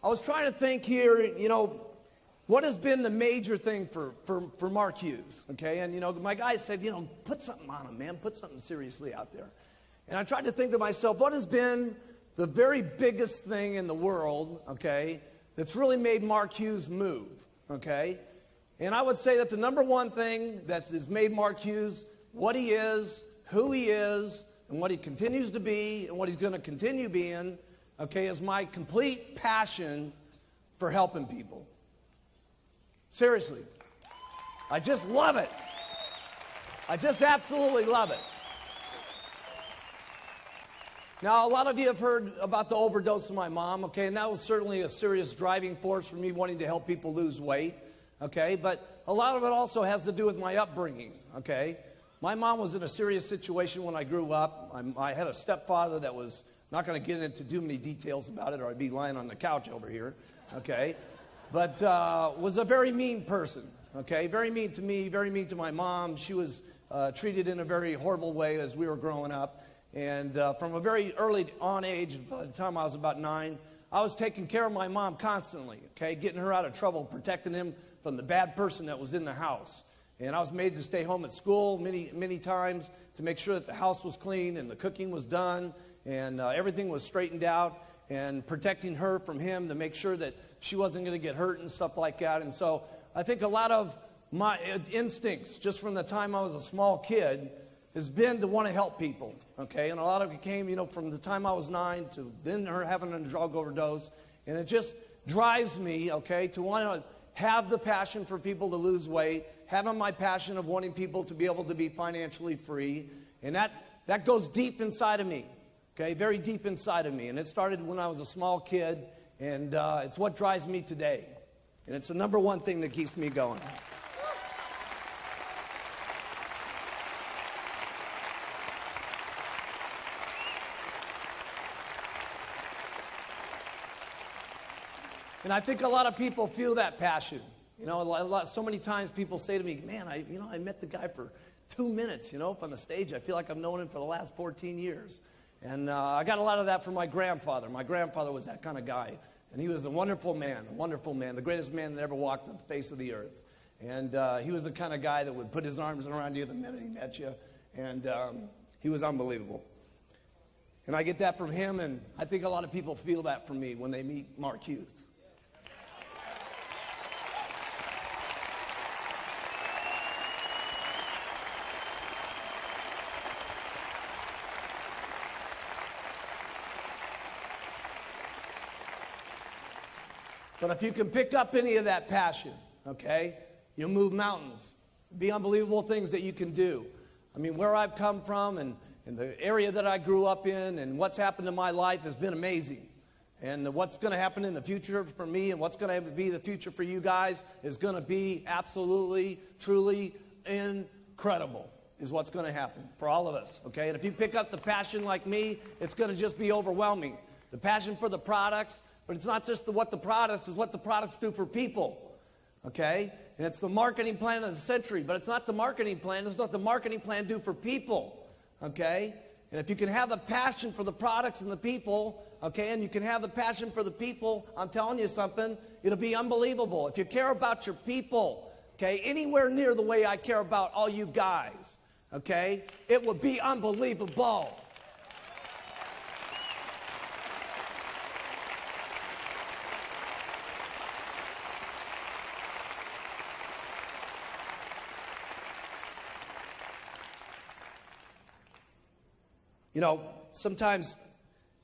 I was trying to think here, what has been the major thing for Mark Hughes, okay? And, my guy said, put something on him, man. Put something seriously out there. And I tried to think to myself, what has been the very biggest thing in the world, okay, that's really made Mark Hughes move, okay? And I would say that the number one thing that has made Mark Hughes what he is, who he is, and what he continues to be, and what he's going to continue being, okay, is my complete passion for helping people. Seriously. I just love it. I just absolutely love it. Now, a lot of you have heard about the overdose of my mom, okay, and that was certainly a serious driving force for me wanting to help people lose weight, okay, but a lot of it also has to do with my upbringing, okay. My mom was in a serious situation when I grew up. I had a stepfather that was, not going to get into too many details about it or I'd be lying on the couch over here, okay, but was a very mean person, okay, very mean to me, very mean to my mom. She was treated in a very horrible way as we were growing up. And from a very early on age, by the time I was about 9, I was taking care of my mom constantly, okay, getting her out of trouble, protecting him from the bad person that was in the house. And I was made to stay home at school many times to make sure that the house was clean and the cooking was done and everything was straightened out, and protecting her from him to make sure that she wasn't going to get hurt and stuff like that. And so I think a lot of my instincts just from the time I was a small kid has been to want to help people, okay? And a lot of it came, from the time I was 9 to then her having a drug overdose. And it just drives me, okay, to want to have the passion for people to lose weight, having my passion of wanting people to be able to be financially free. And that goes deep inside of me, okay, very deep inside of me. And it started when I was a small kid, and it's what drives me today. And it's the number one thing that keeps me going. And I think a lot of people feel that passion. So many times people say to me, man, I met the guy for 2 minutes, up on the stage. I feel like I've known him for the last 14 years. And I got a lot of that from my grandfather. My grandfather was that kind of guy. And he was a wonderful man, the greatest man that ever walked on the face of the earth. And he was the kind of guy that would put his arms around you the minute he met you. And he was unbelievable. And I get that from him, and I think a lot of people feel that from me when they meet Mark Hughes. But if you can pick up any of that passion, okay, you'll move mountains. Be unbelievable things that you can do. I mean, where I've come from and the area that I grew up in and what's happened in my life has been amazing. And what's going to happen in the future for me and what's going to be the future for you guys is going to be absolutely, truly incredible is what's going to happen for all of us, okay? And if you pick up the passion like me, it's going to just be overwhelming. The passion for the products. But it's not just what the products, it's what the products do for people, okay? And it's the marketing plan of the century, but it's not the marketing plan. It's what the marketing plan do for people, okay? And if you can have the passion for the products and the people, okay, and you can have the passion for the people, I'm telling you something, it'll be unbelievable. If you care about your people, okay, anywhere near the way I care about all you guys, okay, it would be unbelievable. Sometimes,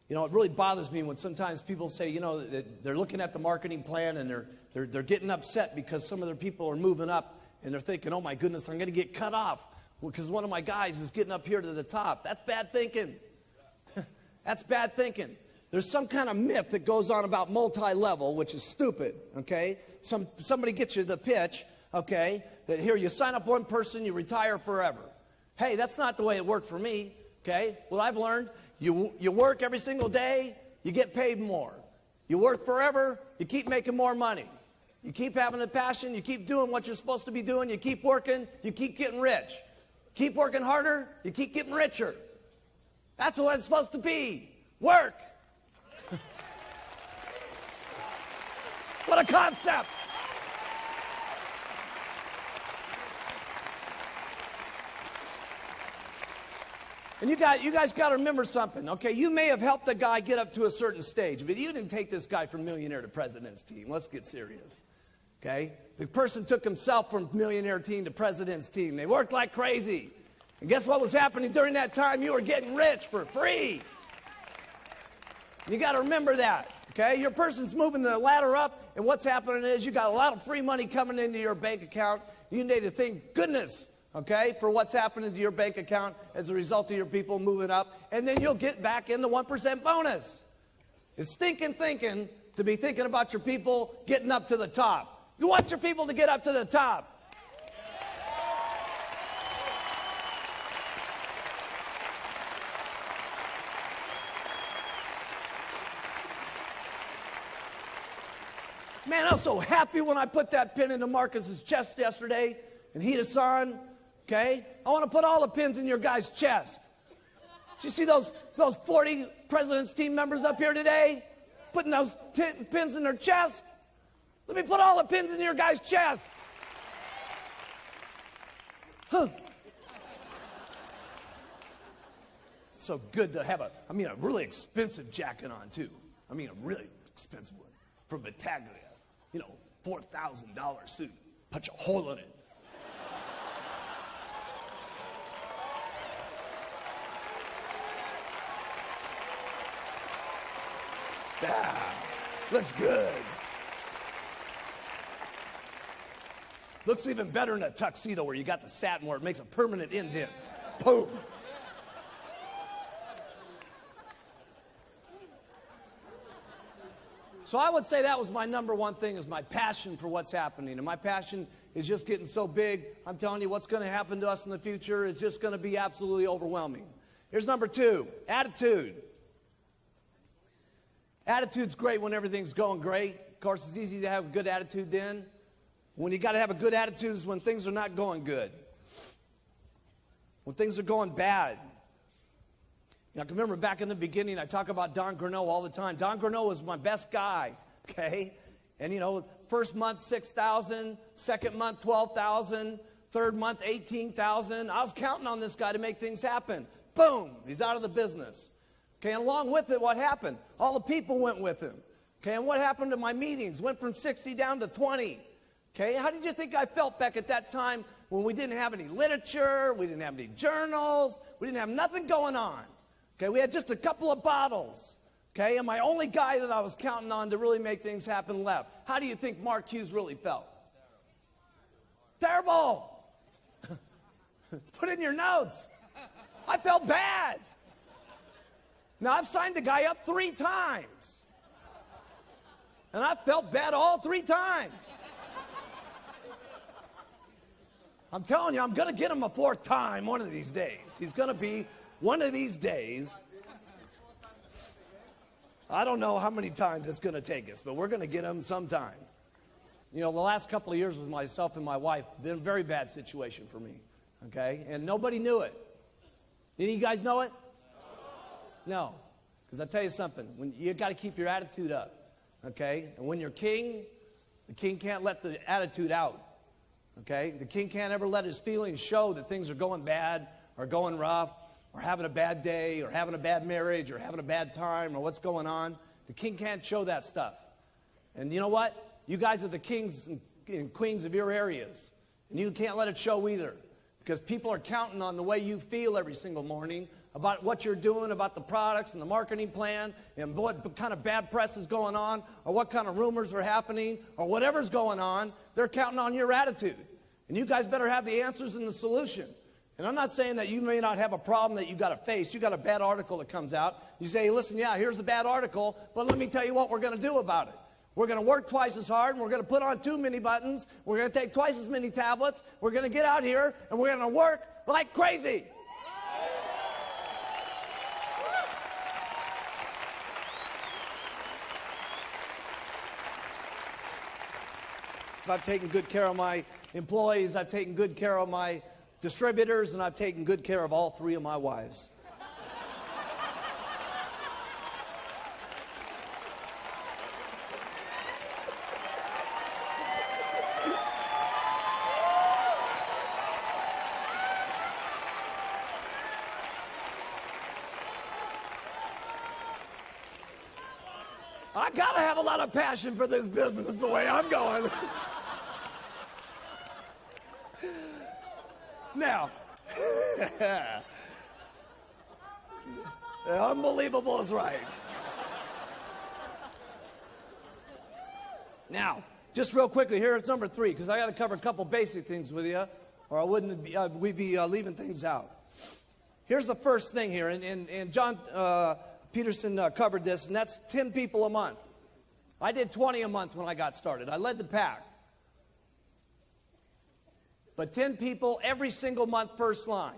it really bothers me when sometimes people say, that they're looking at the marketing plan and they're getting upset because some of their people are moving up and they're thinking, oh my goodness, I'm going to get cut off because one of my guys is getting up here to the top. That's bad thinking. That's bad thinking. There's some kind of myth that goes on about multi-level, which is stupid, okay? Somebody gets you the pitch, okay, that here you sign up one person, you retire forever. Hey, that's not the way it worked for me. Okay, well, I've learned you work every single day, you get paid more. You work forever, you keep making more money. You keep having the passion, you keep doing what you're supposed to be doing, you keep working, you keep getting rich. Keep working harder, you keep getting richer. That's what it's supposed to be. Work. What a concept. And you guys got to remember something, okay? You may have helped a guy get up to a certain stage, but you didn't take this guy from millionaire to president's team. Let's get serious, okay? The person took himself from millionaire team to president's team. They worked like crazy. And guess what was happening during that time? You were getting rich for free. You got to remember that, okay? Your person's moving the ladder up, and what's happening is you got a lot of free money coming into your bank account. You need to thank goodness, okay, for what's happening to your bank account as a result of your people moving up, and then you'll get back in the 1% bonus. It's stinking thinking to be thinking about your people getting up to the top. You want your people to get up to the top. Man, I was so happy when I put that pin into Marcus's chest yesterday, and Hughes-san, okay? I want to put all the pins in your guys' chest. Did you see those 40 President's team members up here today? Putting those pins in their chest? Let me put all the pins in your guys' chest. Huh. It's so good to have a really expensive jacket on, too. I mean, a really expensive one from Battaglia. You know, $4,000 suit. Punch a hole in it. Yeah, looks good. Looks even better in a tuxedo where you got the satin where it makes a permanent indent. Boom. So I would say that was my number one thing, is my passion for what's happening. And my passion is just getting so big. I'm telling you, what's going to happen to us in the future is just going to be absolutely overwhelming. Here's number two, attitude. Attitude's great when everything's going great. Of course, it's easy to have a good attitude then. When you got to have a good attitude is when things are not going good. When things are going bad. I can remember back in the beginning, I talk about Don Grineau all the time. Don Grineau was my best guy, okay? And, first month, 6,000, second month, 12,000, third month, 18,000. I was counting on this guy to make things happen. Boom, he's out of the business. Okay, and along with it, what happened? All the people went with him. Okay, and what happened to my meetings? Went from 60 down to 20. Okay, how did you think I felt back at that time when we didn't have any literature, we didn't have any journals, we didn't have nothing going on? Okay, we had just a couple of bottles. Okay, and my only guy that I was counting on to really make things happen left. How do you think Mark Hughes really felt? Terrible. Put it in your notes. I felt bad. Now, I've signed the guy up 3 times. And I felt bad all 3 times. I'm telling you, I'm going to get him a 4th time one of these days. He's going to be one of these days. I don't know how many times it's going to take us, but we're going to get him sometime. The last couple of years with myself and my wife, been a very bad situation for me. Okay? And nobody knew it. Did you guys know it? No. Because I'll tell you something. When you got to keep your attitude up. Okay? And when you're king, the king can't let the attitude out. Okay? The king can't ever let his feelings show that things are going bad or going rough or having a bad day or having a bad marriage or having a bad time or what's going on. The king can't show that stuff. And you know what? You guys are the kings and queens of your areas. And you can't let it show either. Because people are counting on the way you feel every single morning about what you're doing, about the products and the marketing plan, and what kind of bad press is going on, or what kind of rumors are happening, or whatever's going on. They're counting on your attitude. And you guys better have the answers and the solution. And I'm not saying that you may not have a problem that you got to face. You got a bad article that comes out. You say, hey, listen, yeah, here's a bad article, but let me tell you what we're going to do about it. We're going to work twice as hard, and we're going to put on 2 mini buttons. We're going to take twice as many tablets. We're going to get out here, and we're going to work like crazy. I've taken good care of my employees. I've taken good care of my distributors, and I've taken good care of all 3 of my wives. I got to have a lot of passion for this business the way I'm going. Now, unbelievable is right. Now, just real quickly, here it's number 3, because I got to cover a couple basic things with you, or I wouldn't be, we'd be leaving things out. Here's the first thing here, and John Peterson covered this, and that's 10 people a month. I did 20 a month when I got started. I led the pack. But 10 people every single month, first line.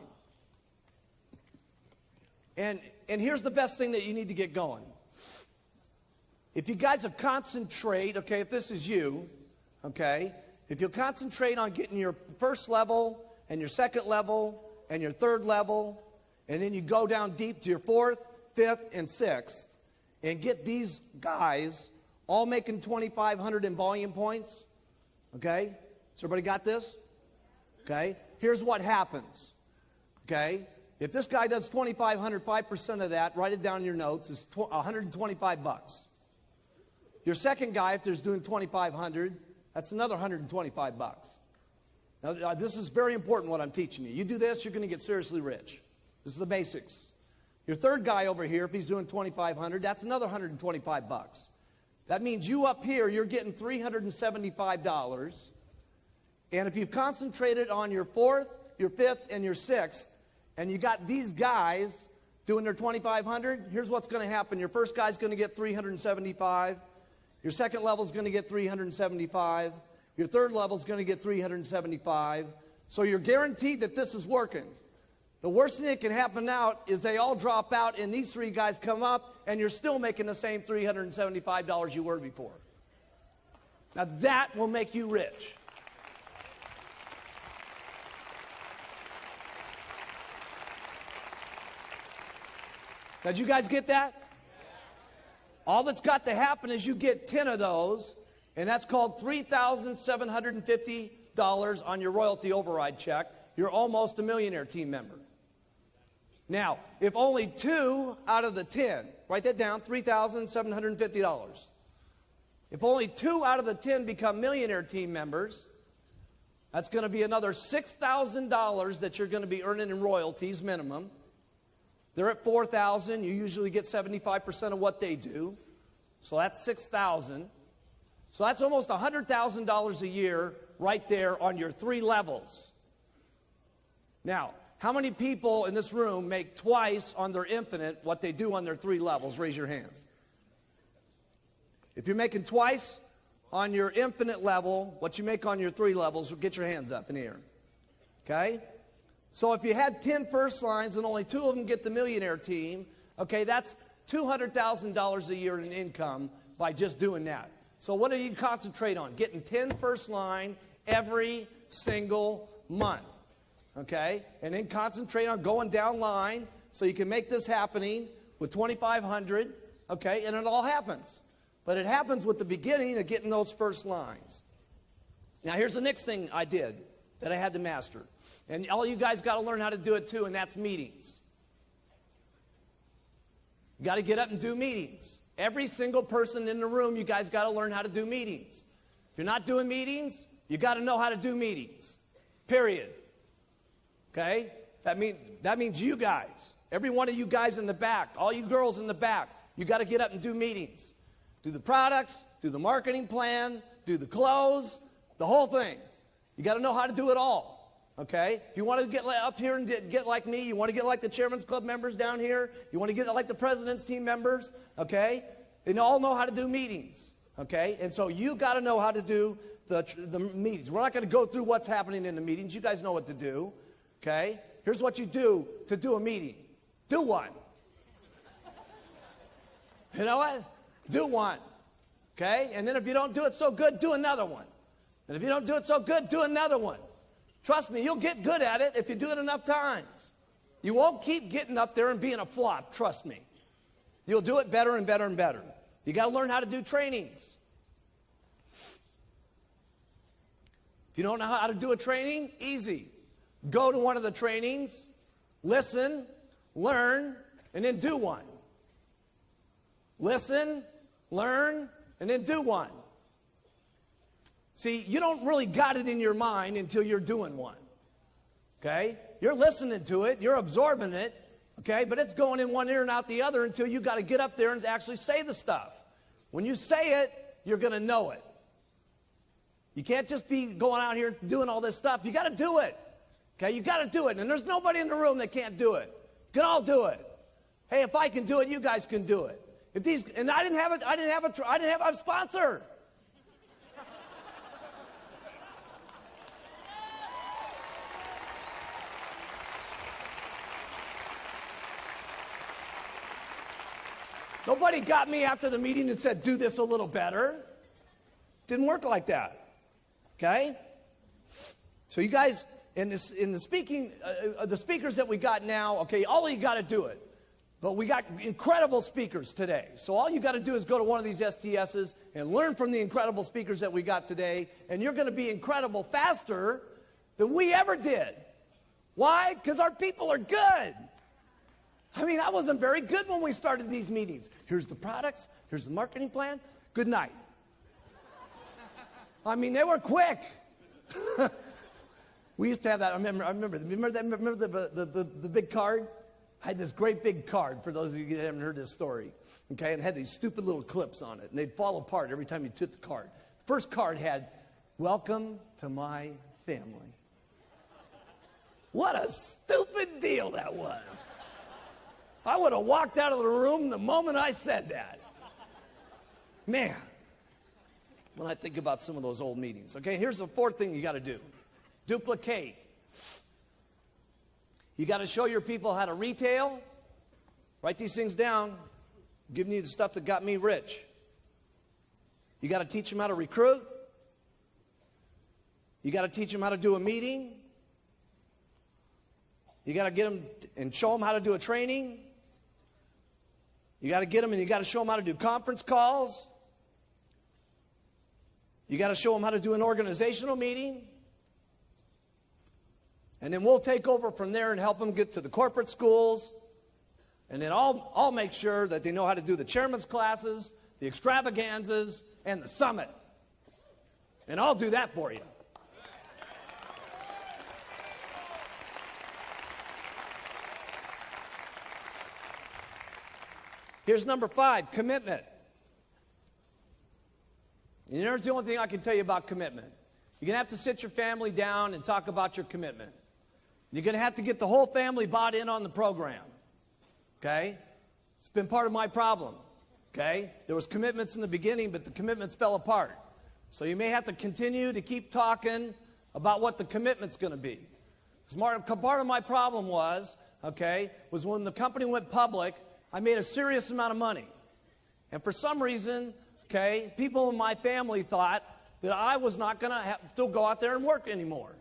And here's the best thing that you need to get going. If you guys will concentrate, okay, if this is you, okay, if you'll concentrate on getting your first level and your second level and your third level, and then you go down deep to your 4th, 5th, and 6th, and get these guys all making 2,500 in volume points, okay? So everybody got this? Okay? Here's what happens, okay? If this guy does 2,500, 5% of that, write it down in your notes, is $125. Your second guy, if there's doing 2,500, that's another $125. Now, this is very important what I'm teaching you. You do this, you're going to get seriously rich. This is the basics. Your third guy over here, if he's doing 2,500, that's another $125. That means you up here, you're getting $375. And if you've concentrated on your 4th, your 5th, and your 6th, and you got these guys doing their 2,500, here's what's going to happen. Your first guy's going to get 375. Your second level's going to get 375. Your third level's going to get 375. So you're guaranteed that this is working. The worst thing that can happen now is they all drop out and these 3 guys come up and you're still making the same $375 you were before. Now that will make you rich. Now, did you guys get that? All that's got to happen is you get 10 of those, and that's called $3,750 on your royalty override check. You're almost a millionaire team member. Now, if only 2 out of the 10, write that down, $3,750. If only 2 out of the 10 become millionaire team members, that's going to be another $6,000 that you're going to be earning in royalties minimum. They're at $4,000. You usually get 75% of what they do. So that's $6,000. So that's almost $100,000 a year right there on your 3 levels. Now, how many people in this room make twice on their infinite what they do on their 3 levels? Raise your hands. If you're making twice on your infinite level what you make on your 3 levels, get your hands up in the air. Okay? So if you had 10 first lines and only 2 of them get the millionaire team, okay, that's $200,000 a year in income by just doing that. So what do you concentrate on? Getting 10 first line every single month, okay? And then concentrate on going down line so you can make this happening with 2,500, okay? And it all happens. But it happens with the beginning of getting those first lines. Now here's the next thing I did that I had to master. And all you guys got to learn how to do it too, and that's meetings. You got to get up and do meetings. Every single person in the room, you guys got to learn how to do meetings. If you're not doing meetings, you got to know how to do meetings. Period. Okay? That means you guys. Every one of you guys in the back, all you girls in the back, you got to get up and do meetings. Do the products, do the marketing plan, do the clothes, the whole thing. You got to know how to do it all. Okay? If you want to get up here and get like me, you want to get like the Chairman's Club members down here, you want to get like the President's team members, okay? They all know how to do meetings, okay? And so you got to know how to do the meetings. We're not going to go through what's happening in the meetings. You guys know what to do, okay? Here's what you do to do a meeting. Do one. You know what? Do one, okay? And then if you don't do it so good, do another one. And if you don't do it so good, do another one. Trust me, you'll get good at it if you do it enough times. You won't keep getting up there and being a flop, trust me. You'll do it better and better and better. You got to learn how to do trainings. If you don't know how to do a training, easy. Go to one of the trainings, listen, learn, and then do one. Listen, learn, and then do one. See, you don't really got it in your mind until you're doing one. Okay? You're listening to it, you're absorbing it, okay? But it's going in one ear and out the other until you got to get up there and actually say the stuff. When you say it, you're going to know it. You can't just be going out here doing all this stuff. You got to do it. Okay? You got to do it. And there's nobody in the room that can't do it. You can all do it. Hey, if I can do it, you guys can do it. And I didn't have a sponsor. Nobody got me after the meeting and said, do this a little better. Didn't work like that. Okay? So you guys, in the speakers that we got now, okay, all you got to do it. But we got incredible speakers today. So all you got to do is go to one of these STSs and learn from the incredible speakers that we got today, and you're going to be incredible faster than we ever did. Why? Because our people are good. I mean, I wasn't very good when we started these meetings. Here's the products. Here's the marketing plan. Good night. I mean, they were quick. We used to have that. I remember the big card? I had this great big card, for those of you that haven't heard this story. Okay, and it had these stupid little clips on it, and they'd fall apart every time you took the card. First card had, welcome to my family. What a stupid deal that was. I would have walked out of the room the moment I said that. Man, when I think about some of those old meetings. Okay, here's the fourth thing you got to do. Duplicate. You got to show your people how to retail. Write these things down. I'm giving you the stuff that got me rich. You got to teach them how to recruit. You got to teach them how to do a meeting. You got to get them and show them how to do a training. You got to get them and you got to show them how to do conference calls. You got to show them how to do an organizational meeting. And then we'll take over from there and help them get to the corporate schools. And then I'll make sure that they know how to do the chairman's classes, the extravaganzas, and the summit. And I'll do that for you. Here's number 5, commitment. And here's the only thing I can tell you about commitment. You're going to have to sit your family down and talk about your commitment. You're going to have to get the whole family bought in on the program. Okay? It's been part of my problem. Okay? There was commitments in the beginning, but the commitments fell apart. So you may have to continue to keep talking about what the commitment's going to be. Part of my problem was when the company went public, I made a serious amount of money. And for some reason, people in my family thought that I was not going to have to go out there and work anymore.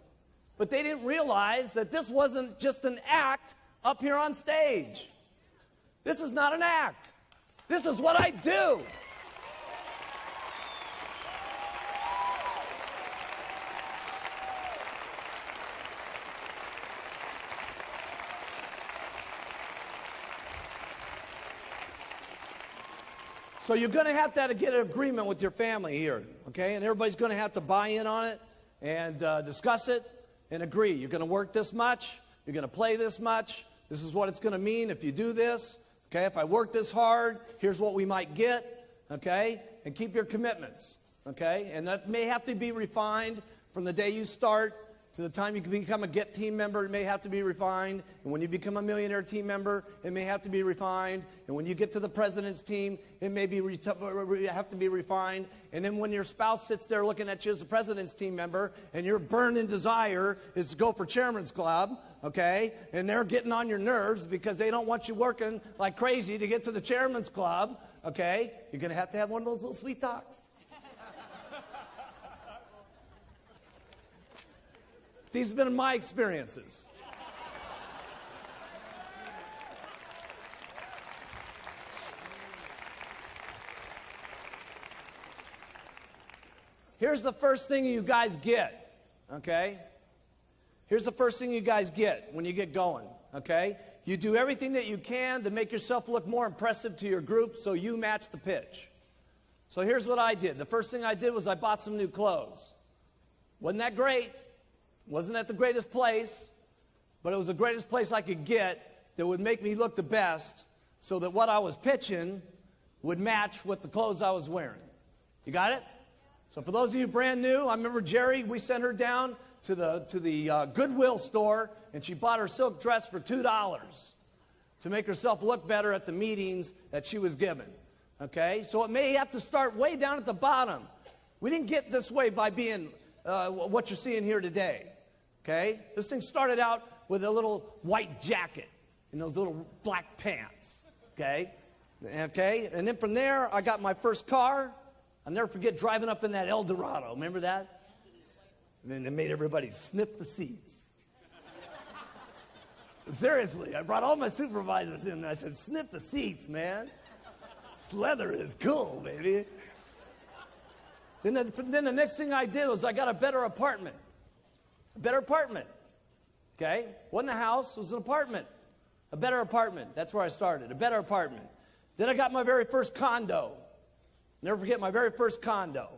But they didn't realize that this wasn't just an act up here on stage. This is not an act. This is what I do. So you're going to have to get an agreement with your family here, okay? And everybody's going to have to buy in on it and discuss it and agree. You're going to work this much. You're going to play this much. This is what it's going to mean if you do this. Okay, if I work this hard, here's what we might get, okay? And keep your commitments, okay? And that may have to be refined from the day you start to the time you can become a GET team member. It may have to be refined. And when you become a millionaire team member, it may have to be refined. And when you get to the president's team, it may have to be refined. And then when your spouse sits there looking at you as a president's team member, and your burning desire is to go for chairman's club, okay? And they're getting on your nerves because they don't want you working like crazy to get to the chairman's club, okay? You're going to have one of those little sweet talks. These have been my experiences. Here's the first thing you guys get, okay? Here's the first thing you guys get when you get going, okay? You do everything that you can to make yourself look more impressive to your group so you match the pitch, So here's what I did. The first thing I did was I bought some new clothes. Wasn't that great? Wasn't that the greatest place? But it was the greatest place I could get that would make me look the best so that what I was pitching would match with the clothes I was wearing. You got it? So for those of you brand new, I remember Jerry, we sent her down to the Goodwill store, and she bought her silk dress for $2 to make herself look better at the meetings that she was given. Okay? So it may have to start way down at the bottom. We didn't get this way by being what you're seeing here today. Okay? This thing started out with a little white jacket and those little black pants. Okay? Okay? And then from there, I got my first car. I'll never forget driving up in that El Dorado. Remember that? And then it made everybody sniff the seats. Seriously, I brought all my supervisors in and I said, sniff the seats, man. This leather is cool, baby. Then the next thing I did was I got a better apartment. A better apartment. Okay? Wasn't a house, it was an apartment. A better apartment. That's where I started. A better apartment. Then I got my very first condo. Never forget my very first condo.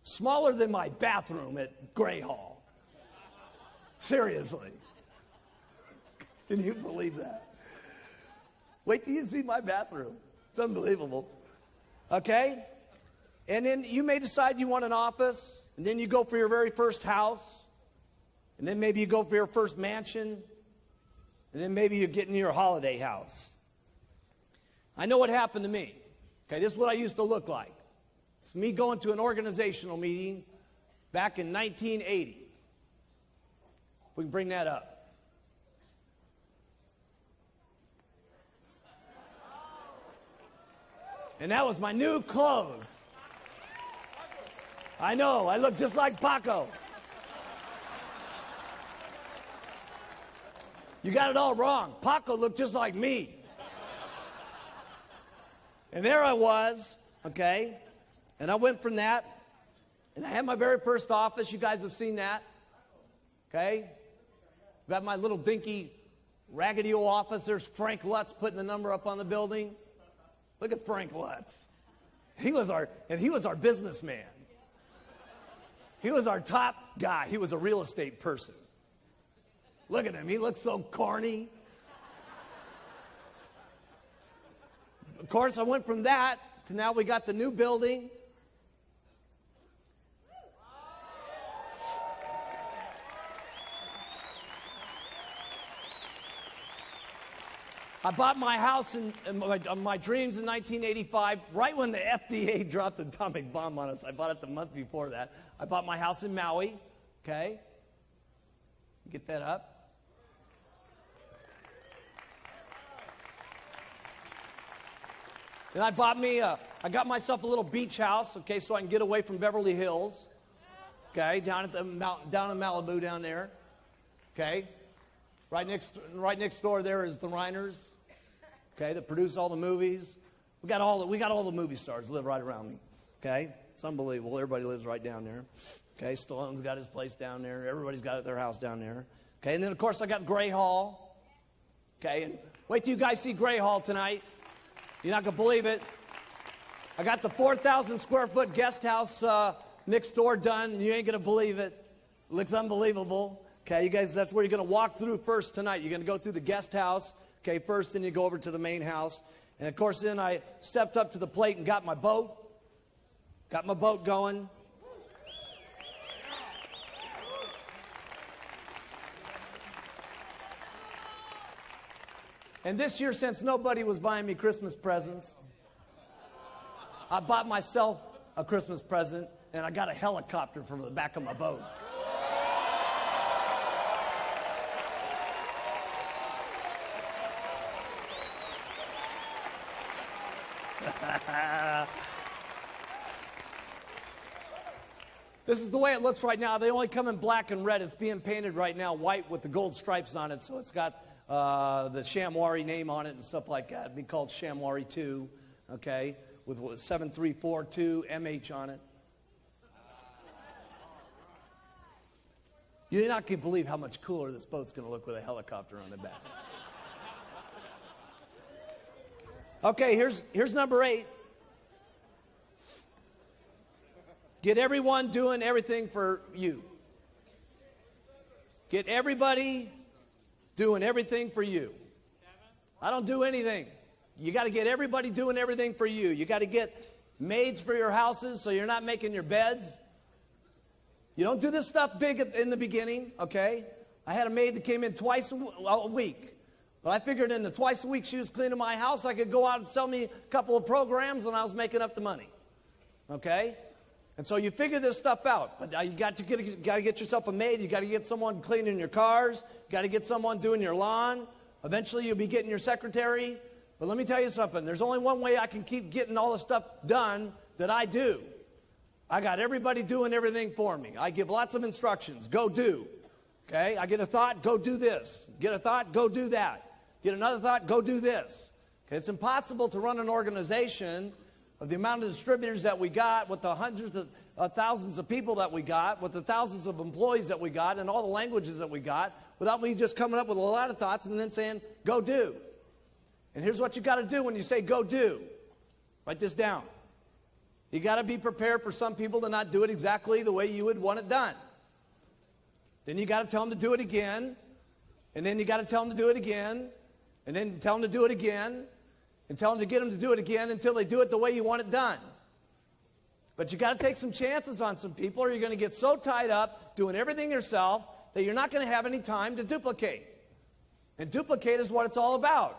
Smaller than my bathroom at Gray Hall. Seriously. Can you believe that? Wait till you see my bathroom. It's unbelievable. Okay? And then you may decide you want an office, and then you go for your very first house, and then maybe you go for your first mansion, and then maybe you're getting your holiday house. I know what happened to me. Okay, this is what I used to look like. It's me going to an organizational meeting back in 1980. We can bring that up. And that was my new clothes. I know, I look just like Paco. You got it all wrong. Paco looked just like me. And there I was, okay? And I went from that, and I had my very first office. You guys have seen that, okay? Got my little dinky, raggedy old office. There's Frank Lutz putting the number up on the building. Look at Frank Lutz. He was our businessman. He was our top guy. He was a real estate person. Look at him. He looks so corny. Of course, I went from that to now we got the new building. I bought my house in my dreams in 1985, right when the FDA dropped the atomic bomb on us. I bought it the month before that. I bought my house in Maui, okay? Get that up. Then I got myself a little beach house, okay, so I can get away from Beverly Hills, okay, down in Malibu down there, okay? Right next door there is the Reiners, okay, that produce all the movies. We got all the movie stars live right around me, okay? It's unbelievable. Everybody lives right down there. Okay, Stallone's got his place down there. Everybody's got their house down there. Okay, and then of course I got Gray Hall. Okay, and wait till you guys see Gray Hall tonight. You're not gonna believe it. I got the 4,000 square foot guest house next door done, and you ain't gonna believe it. It looks unbelievable. Okay, you guys, that's where you're gonna walk through first tonight. You're gonna go through the guest house, okay, first, then you go over to the main house. And of course, then I stepped up to the plate and got my boat. Got my boat going. And this year, since nobody was buying me Christmas presents, I bought myself a Christmas present, and I got a helicopter from the back of my boat. This is the way it looks right now. They only come in black and red. It's being painted right now white with the gold stripes on it, so it's got the Shamwari name on it and stuff like that. It'd be called Shamwari 2, okay, with 7342 MH on it. You're not going to believe how much cooler this boat's going to look with a helicopter on the back. Okay, here's number 8. Get everyone doing everything for you. Get everybody doing everything for you. I don't do anything. You got to get everybody doing everything for you. You got to get maids for your houses so you're not making your beds. You don't do this stuff big in the beginning, okay? I had a maid that came in twice a week. But I figured in the twice a week she was cleaning my house, I could go out and sell me a couple of programs and I was making up the money. Okay? And so you figure this stuff out. But you got to get yourself a maid. You got to get someone cleaning your cars. You got to get someone doing your lawn. Eventually you'll be getting your secretary. But let me tell you something. There's only one way I can keep getting all the stuff done that I do. I got everybody doing everything for me. I give lots of instructions. Go do. Okay? I get a thought, go do this. Get a thought, go do that. Get another thought, go do this. Okay? It's impossible to run an organization of the amount of distributors that we got, with the hundreds of thousands of people that we got, with the thousands of employees that we got, and all the languages that we got, without me just coming up with a lot of thoughts and then saying, go do. And here's what you got to do when you say go do. Write this down. You got to be prepared for some people to not do it exactly the way you would want it done. Then you got to tell them to do it again, and then you got to tell them to do it again, and then tell them to do it again, and tell them to get them to do it again until they do it the way you want it done. But you got to take some chances on some people, or you're going to get so tied up doing everything yourself that you're not going to have any time to duplicate. And duplicate is what it's all about.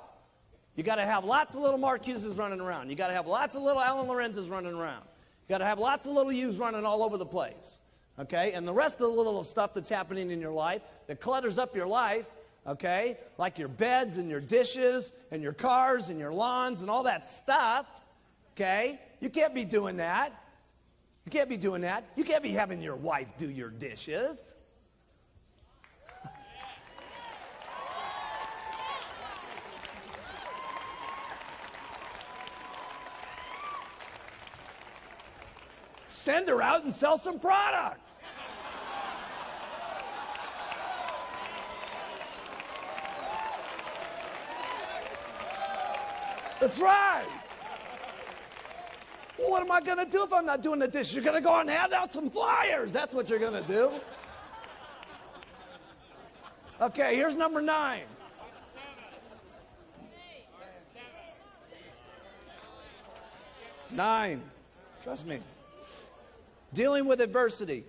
You got to have lots of little Mark Hughes running around. You got to have lots of little Alan Lorenz's running around. You got to have lots of little Hughes running all over the place. Okay? And the rest of the little stuff that's happening in your life that clutters up your life, okay, like your beds and your dishes and your cars and your lawns and all that stuff, okay, you can't be doing that. You can't be doing that. You can't be having your wife do your dishes. Send her out and sell some product. That's right. Well, what am I going to do if I'm not doing the dishes? You're going to go and hand out some flyers. That's what you're going to do. Okay, here's number 9. Nine. Trust me. Dealing with adversity.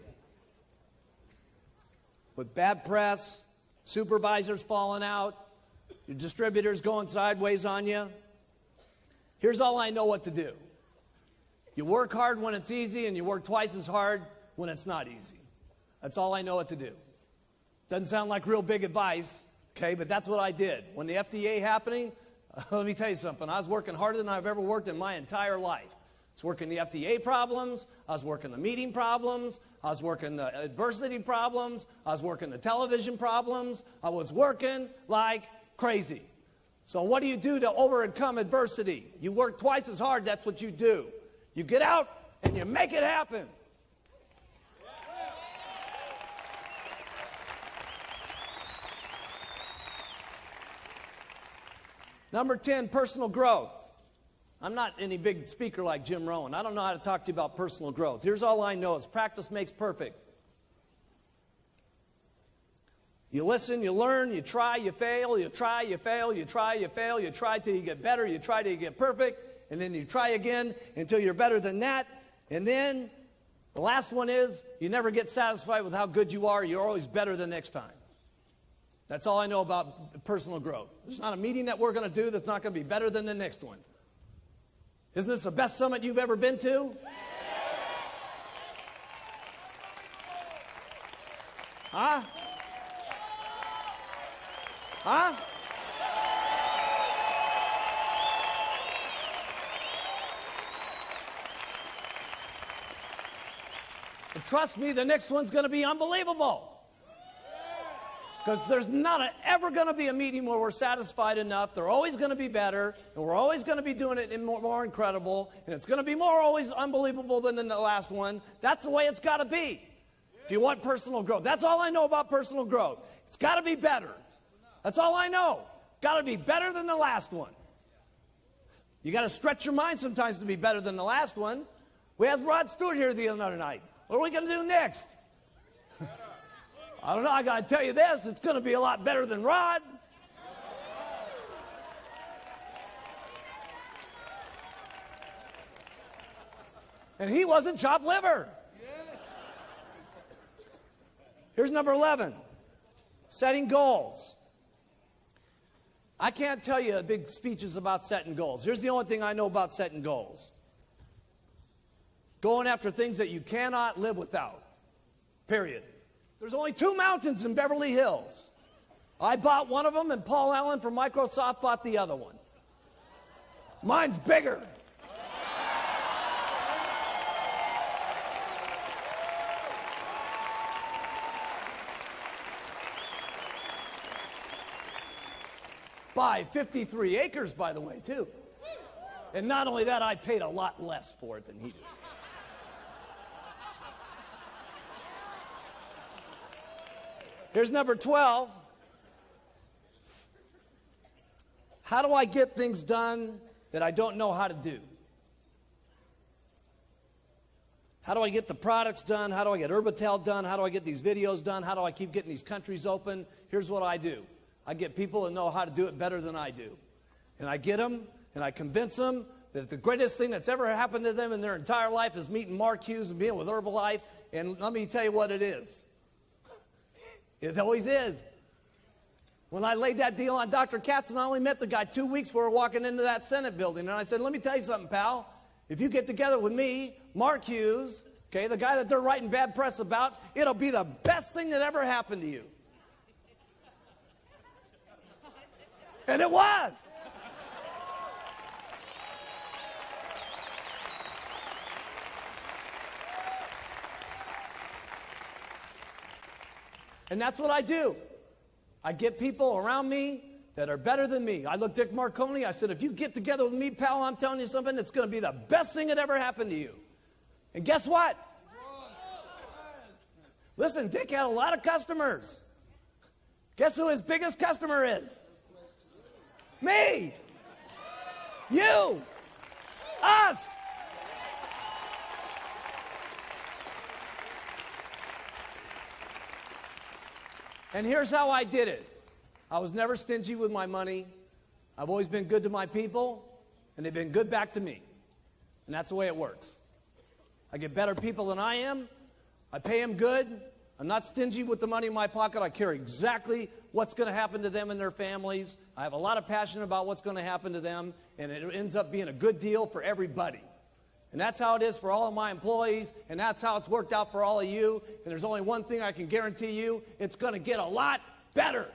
With bad press, supervisors falling out, your distributors going sideways on you. Here's all I know what to do. You work hard when it's easy, and you work twice as hard when it's not easy. That's all I know what to do. Doesn't sound like real big advice, okay, but that's what I did. When the FDA happening, let me tell you something. I was working harder than I've ever worked in my entire life. I was working the FDA problems. I was working the meeting problems. I was working the adversity problems. I was working the television problems. I was working like crazy. So what do you do to overcome adversity? You work twice as hard. That's what you do. You get out and you make it happen. Number 10, personal growth. I'm not any big speaker like Jim Rohn. I don't know how to talk to you about personal growth. Here's all I know. It's practice makes perfect. You listen, you learn, you try, you fail, you try, you fail, you try, you fail, you try till you get better, you try till you get perfect, and then you try again until you're better than that. And then the last one is you never get satisfied with how good you are. You're always better the next time. That's all I know about personal growth. There's not a meeting that we're going to do that's not going to be better than the next one. Isn't this the best summit you've ever been to? Huh? Huh? And trust me, the next one's going to be unbelievable. Because there's not ever going to be a meeting where we're satisfied enough. They're always going to be better, and we're always going to be doing it more incredible, and it's going to be more always unbelievable than the last one. That's the way it's got to be if you want personal growth. That's all I know about personal growth. It's got to be better. That's all I know. Got to be better than the last one. You got to stretch your mind sometimes to be better than the last one. We had Rod Stewart here the other night. What are we going to do next? I don't know. I got to tell you this. It's going to be a lot better than Rod. And he wasn't chopped liver. Here's number 11. Setting goals. I can't tell you big speeches about setting goals. Here's the only thing I know about setting goals. Going after things that you cannot live without. Period. There's only 2 mountains in Beverly Hills. I bought one of them, and Paul Allen from Microsoft bought the other one. Mine's bigger. By 53 acres, by the way, too. And not only that, I paid a lot less for it than he did. Here's number 12. How do I get things done that I don't know how to do? How do I get the products done? How do I get Herbatel done? How do I get these videos done? How do I keep getting these countries open? Here's what I do. I get people that know how to do it better than I do. And I get them, and I convince them that the greatest thing that's ever happened to them in their entire life is meeting Mark Hughes and being with Herbalife. And let me tell you what it is. It always is. When I laid that deal on Dr. Katz, and I only met the guy 2 weeks before walking into that Senate building. And I said, let me tell you something, pal. If you get together with me, Mark Hughes, okay, the guy that they're writing bad press about, it'll be the best thing that ever happened to you. And it was. And that's what I do. I get people around me that are better than me. I looked at Dick Marconi. I said, if you get together with me, pal, I'm telling you something that's going to be the best thing that ever happened to you. And guess what? Listen, Dick had a lot of customers. Guess who his biggest customer is? Me. You. Us. And here's how I did it. I was never stingy with my money. I've always been good to my people, and they've been good back to me. And that's the way it works. I get better people than I am. I pay them good. I'm not stingy with the money in my pocket. I care exactly what's going to happen to them and their families. I have a lot of passion about what's going to happen to them, and it ends up being a good deal for everybody. And that's how it is for all of my employees, and that's how it's worked out for all of you. And there's only one thing I can guarantee you, it's going to get a lot better.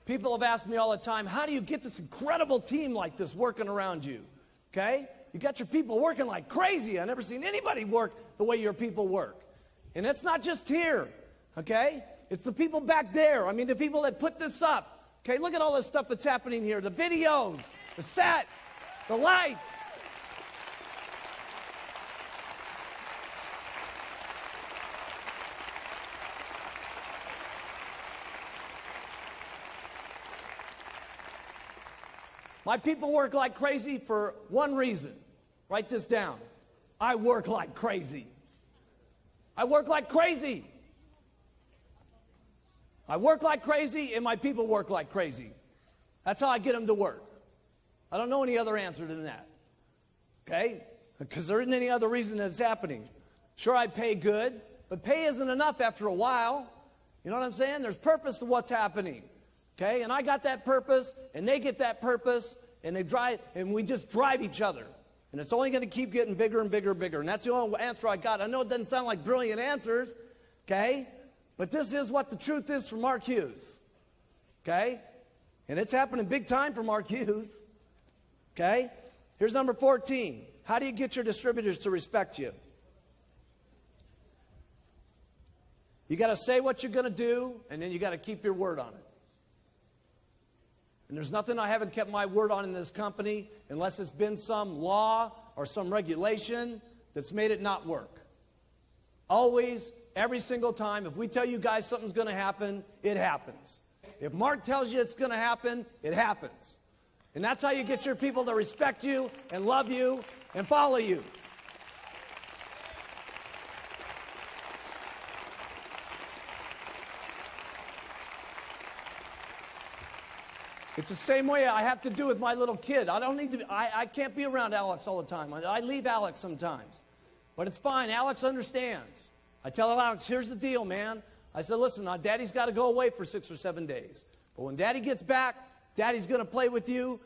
People have asked me all the time, how do you get this incredible team like this working around you? Okay? You got your people working like crazy. I've never seen anybody work the way your people work. And it's not just here, okay? It's the people back there. I mean, the people that put this up. Okay, look at all this stuff that's happening here. The videos, the set, the lights. My people work like crazy for one reason. Write this down. I work like crazy. I work like crazy. I work like crazy, and my people work like crazy. That's how I get them to work. I don't know any other answer than that. Okay? Because there isn't any other reason that it's happening. Sure, I pay good, but pay isn't enough after a while. You know what I'm saying? There's purpose to what's happening. Okay? And I got that purpose, and they get that purpose, and they drive, and we just drive each other. And it's only going to keep getting bigger and bigger and bigger. And that's the only answer I got. I know it doesn't sound like brilliant answers, okay? But this is what the truth is for Mark Hughes, okay? And it's happening big time for Mark Hughes, okay? Here's number 14. How do you get your distributors to respect you? You got to say what you're going to do, and then you got to keep your word on it. And there's nothing I haven't kept my word on in this company unless it's been some law or some regulation that's made it not work. Always every single time. If we tell you guys something's going to happen, it happens. If Mark tells you it's going to happen, it happens. And that's how you get your people to respect you and love you and follow you. It's the same way I have to do with my little kid. I can't be around Alex all the time. I leave Alex sometimes. But it's fine. Alex understands. I tell Alex, here's the deal, man. I said, listen, now Daddy's got to go away for 6 or 7 days. But when Daddy gets back, Daddy's going to play with you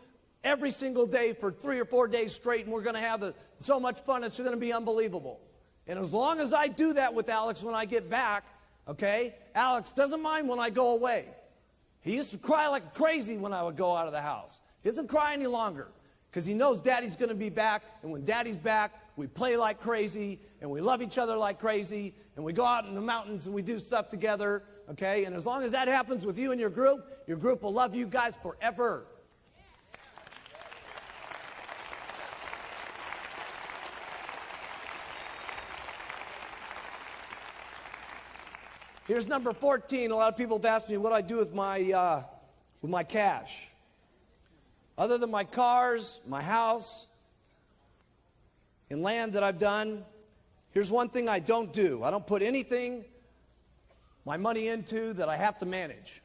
every single day for 3 or 4 days straight, and we're going to have so much fun, it's going to be unbelievable. And as long as I do that with Alex when I get back, okay, Alex doesn't mind when I go away. He used to cry like crazy when I would go out of the house. He doesn't cry any longer because he knows Daddy's going to be back. And when Daddy's back, we play like crazy and we love each other like crazy and we go out in the mountains and we do stuff together, okay? And as long as that happens with you and your group will love you guys forever. Here's number 14. A lot of people have asked me what I do with my cash. Other than my cars, my house, and land that I've done, here's one thing I don't do. I don't put anything, my money into that I have to manage.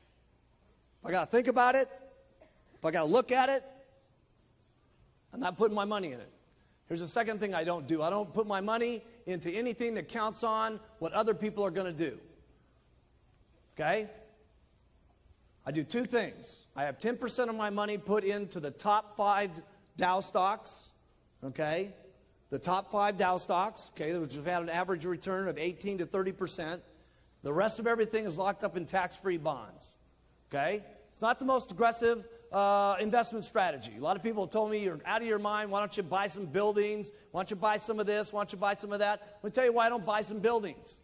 If I got to think about it, if I got to look at it, I'm not putting my money in it. Here's the second thing I don't do. I don't put my money into anything that counts on what other people are going to do. Okay? I do 2 things. I have 10% of my money put into the top 5 Dow stocks. Okay? The top 5 Dow stocks, okay, which have had an average return of 18 to 30%. The rest of everything is locked up in tax-free bonds. Okay? It's not the most aggressive investment strategy. A lot of people have told me, you're out of your mind. Why don't you buy some buildings? Why don't you buy some of this? Why don't you buy some of that? Let me tell you why I don't buy some buildings.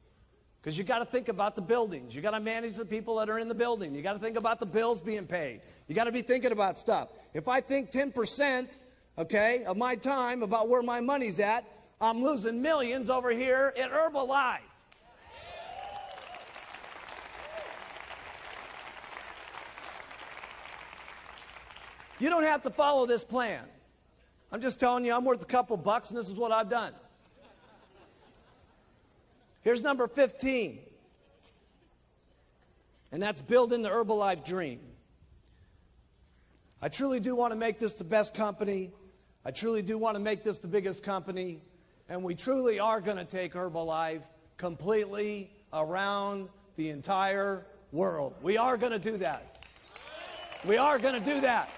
Because you got to think about the buildings. You got to manage the people that are in the building. You got to think about the bills being paid. You got to be thinking about stuff. If I think 10%, okay, of my time about where my money's at, I'm losing millions over here at Herbalife. You don't have to follow this plan. I'm just telling you, I'm worth a couple bucks, and this is what I've done. Here's number 15. And that's building the Herbalife dream. I truly do want to make this the best company. I truly do want to make this the biggest company. And we truly are going to take Herbalife completely around the entire world. We are going to do that. We are going to do that.